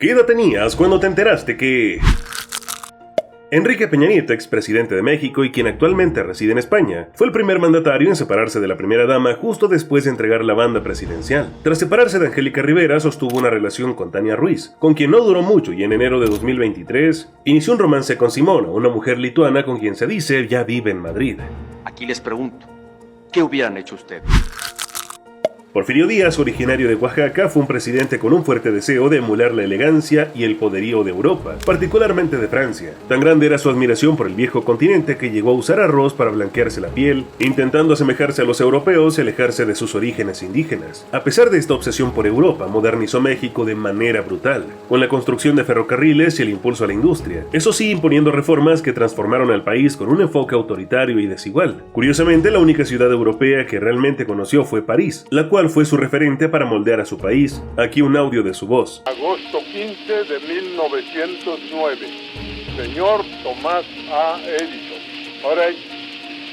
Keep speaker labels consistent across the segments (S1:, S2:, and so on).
S1: ¿Qué edad tenías cuando te enteraste que Enrique Peña Nieto, expresidente de México y quien actualmente reside en España, fue el primer mandatario en separarse de la primera dama justo después de entregar la banda presidencial? Tras separarse de Angélica Rivera, sostuvo una relación con Tania Ruiz, con quien no duró mucho, y en enero de 2023 inició un romance con Simona, una mujer lituana con quien se dice ya vive en Madrid.
S2: Aquí les pregunto, ¿qué hubieran hecho ustedes?
S1: Porfirio Díaz, originario de Oaxaca, fue un presidente con un fuerte deseo de emular la elegancia y el poderío de Europa, particularmente de Francia. Tan grande era su admiración por el viejo continente que llegó a usar arroz para blanquearse la piel, intentando asemejarse a los europeos y alejarse de sus orígenes indígenas. A pesar de esta obsesión por Europa, modernizó México de manera brutal, con la construcción de ferrocarriles y el impulso a la industria, eso sí imponiendo reformas que transformaron al país con un enfoque autoritario y desigual. Curiosamente, la única ciudad europea que realmente conoció fue París, la cual fue su referente para moldear a su país. Aquí un audio de su voz.
S3: Agosto 15 de 1909. Señor Tomás A. Edison. Rey,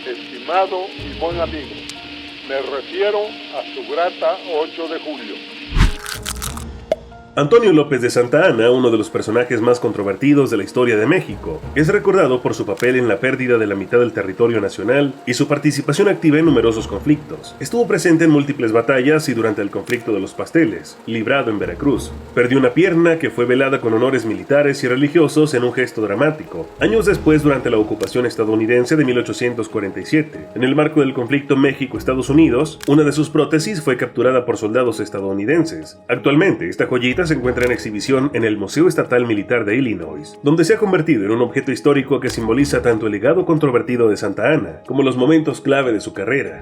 S3: estimado y buen amigo, me refiero a su grata 8 de julio.
S1: Antonio López de Santa Anna, uno de los personajes más controvertidos de la historia de México, es recordado por su papel en la pérdida de la mitad del territorio nacional y su participación activa en numerosos conflictos. Estuvo presente en múltiples batallas y durante el conflicto de los Pasteles, librado en Veracruz. Perdió una pierna que fue velada con honores militares y religiosos en un gesto dramático, años después durante la ocupación estadounidense de 1847. En el marco del conflicto México-Estados Unidos, una de sus prótesis fue capturada por soldados estadounidenses. Actualmente, esta joyita se encuentra en exhibición en el Museo Estatal Militar de Illinois, donde se ha convertido en un objeto histórico que simboliza tanto el legado controvertido de Santa Anna como los momentos clave de su carrera.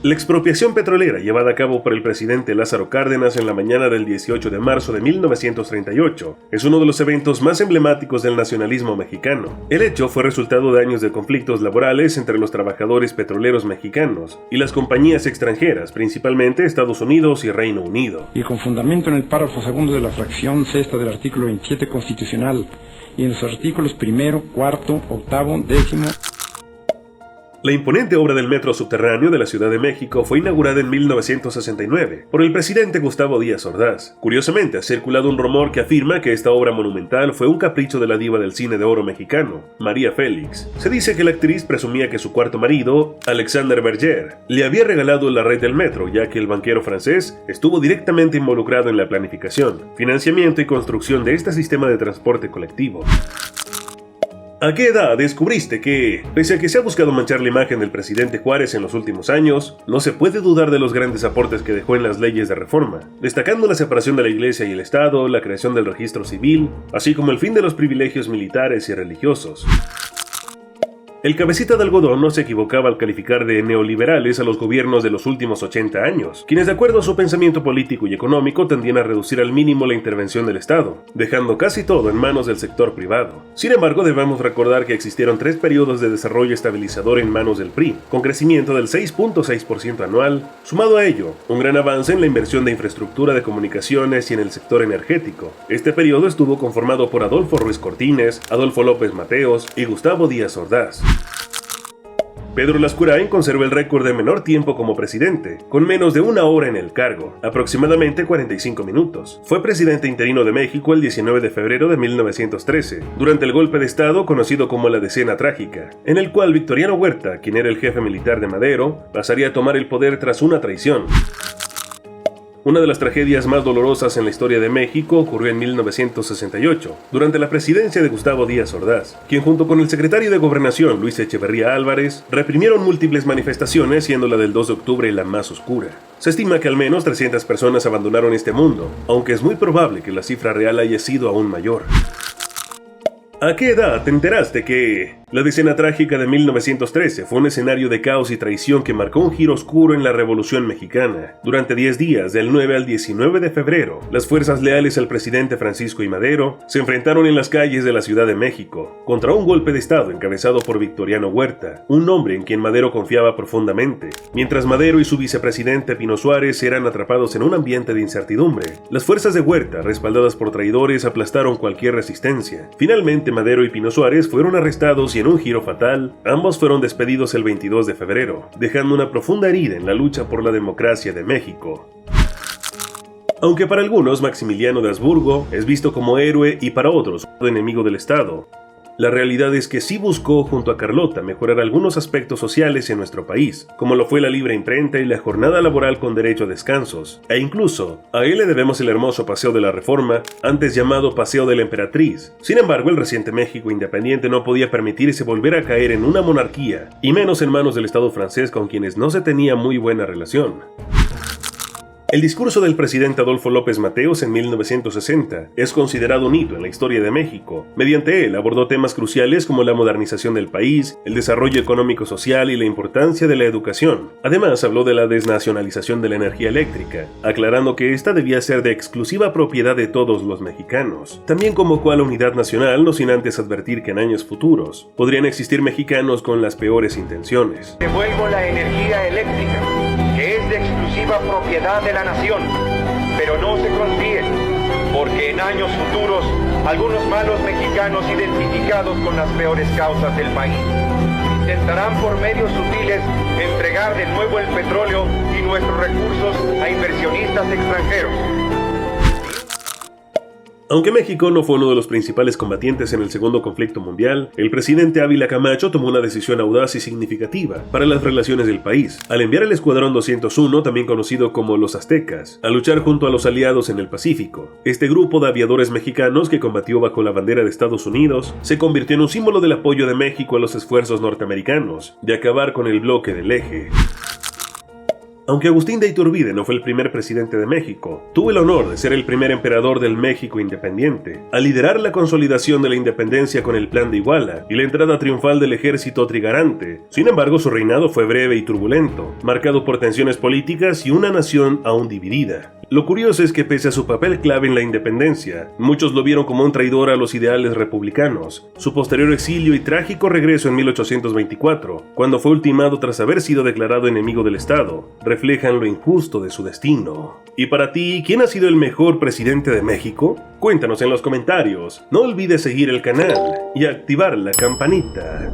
S1: La expropiación petrolera llevada a cabo por el presidente Lázaro Cárdenas en la mañana del 18 de marzo de 1938 es uno de los eventos más emblemáticos del nacionalismo mexicano. El hecho fue resultado de años de conflictos laborales entre los trabajadores petroleros mexicanos y las compañías extranjeras, principalmente Estados Unidos y Reino Unido.
S4: Y con fundamento en el párrafo segundo de la fracción sexta del artículo 27 constitucional y en los artículos primero, cuarto, octavo, décimo.
S1: La imponente obra del metro subterráneo de la Ciudad de México fue inaugurada en 1969 por el presidente Gustavo Díaz Ordaz. Curiosamente, ha circulado un rumor que afirma que esta obra monumental fue un capricho de la diva del cine de oro mexicano, María Félix. Se dice que la actriz presumía que su cuarto marido, Alexander Berger, le había regalado la red del metro, ya que el banquero francés estuvo directamente involucrado en la planificación, financiamiento y construcción de este sistema de transporte colectivo. ¿A qué edad descubriste que, pese a que se ha buscado manchar la imagen del presidente Juárez en los últimos años, no se puede dudar de los grandes aportes que dejó en las leyes de reforma, destacando la separación de la Iglesia y el Estado, la creación del registro civil, así como el fin de los privilegios militares y religiosos? El cabecita de algodón no se equivocaba al calificar de neoliberales a los gobiernos de los últimos 80 años, quienes de acuerdo a su pensamiento político y económico tendían a reducir al mínimo la intervención del Estado, dejando casi todo en manos del sector privado. Sin embargo, debemos recordar que existieron 3 periodos de desarrollo estabilizador en manos del PRI, con crecimiento del 6.6% anual, sumado a ello, un gran avance en la inversión de infraestructura de comunicaciones y en el sector energético. Este periodo estuvo conformado por Adolfo Ruiz Cortines, Adolfo López Mateos y Gustavo Díaz Ordaz. Pedro Lascurain conservó el récord de menor tiempo como presidente, con menos de 1 hora en el cargo, aproximadamente 45 minutos. Fue presidente interino de México el 19 de febrero de 1913, durante el golpe de Estado conocido como la Decena Trágica, en el cual Victoriano Huerta, quien era el jefe militar de Madero, pasaría a tomar el poder tras una traición. Una de las tragedias más dolorosas en la historia de México ocurrió en 1968, durante la presidencia de Gustavo Díaz Ordaz, quien junto con el secretario de Gobernación, Luis Echeverría Álvarez, reprimieron múltiples manifestaciones, siendo la del 2 de octubre la más oscura. Se estima que al menos 300 personas abandonaron este mundo, aunque es muy probable que la cifra real haya sido aún mayor. ¿A qué edad te enteraste que la Decena Trágica de 1913 fue un escenario de caos y traición que marcó un giro oscuro en la Revolución Mexicana? Durante 10 días, del 9 al 19 de febrero, las fuerzas leales al presidente Francisco I. Madero se enfrentaron en las calles de la Ciudad de México contra un golpe de Estado encabezado por Victoriano Huerta, un hombre en quien Madero confiaba profundamente. Mientras Madero y su vicepresidente Pino Suárez eran atrapados en un ambiente de incertidumbre, las fuerzas de Huerta, respaldadas por traidores, aplastaron cualquier resistencia. Finalmente, Madero y Pino Suárez fueron arrestados y en un giro fatal, ambos fueron despedidos el 22 de febrero, dejando una profunda herida en la lucha por la democracia de México. Aunque para algunos Maximiliano de Habsburgo es visto como héroe y para otros enemigo del Estado, la realidad es que sí buscó junto a Carlota mejorar algunos aspectos sociales en nuestro país, como lo fue la libre imprenta y la jornada laboral con derecho a descansos, e incluso a él le debemos el hermoso Paseo de la Reforma, antes llamado Paseo de la Emperatriz. Sin embargo, el reciente México independiente no podía permitirse volver a caer en una monarquía, y menos en manos del Estado francés con quienes no se tenía muy buena relación. El discurso del presidente Adolfo López Mateos en 1960 es considerado un hito en la historia de México. Mediante él abordó temas cruciales como la modernización del país, el desarrollo económico-social y la importancia de la educación. Además, habló de la desnacionalización de la energía eléctrica, aclarando que esta debía ser de exclusiva propiedad de todos los mexicanos. También convocó a la unidad nacional, no sin antes advertir que en años futuros podrían existir mexicanos con las peores intenciones.
S5: Devuelvo la energía eléctrica, que es de exclusiva propiedad de la nación, pero no se confíen, porque en años futuros algunos malos mexicanos identificados con las peores causas del país intentarán por medios sutiles entregar de nuevo el petróleo y nuestros recursos a inversionistas extranjeros.
S1: Aunque México no fue uno de los principales combatientes en el segundo conflicto mundial, el presidente Ávila Camacho tomó una decisión audaz y significativa para las relaciones del país, al enviar el Escuadrón 201, también conocido como los Aztecas, a luchar junto a los aliados en el Pacífico. Este grupo de aviadores mexicanos que combatió bajo la bandera de Estados Unidos se convirtió en un símbolo del apoyo de México a los esfuerzos norteamericanos de acabar con el bloque del Eje. Aunque Agustín de Iturbide no fue el primer presidente de México, tuvo el honor de ser el primer emperador del México independiente, al liderar la consolidación de la independencia con el Plan de Iguala y la entrada triunfal del ejército trigarante. Sin embargo, su reinado fue breve y turbulento, marcado por tensiones políticas y una nación aún dividida. Lo curioso es que pese a su papel clave en la independencia, muchos lo vieron como un traidor a los ideales republicanos. Su posterior exilio y trágico regreso en 1824, cuando fue ultimado tras haber sido declarado enemigo del Estado, reflejan lo injusto de su destino. Y para ti, ¿quién ha sido el mejor presidente de México? Cuéntanos en los comentarios. No olvides seguir el canal y activar la campanita.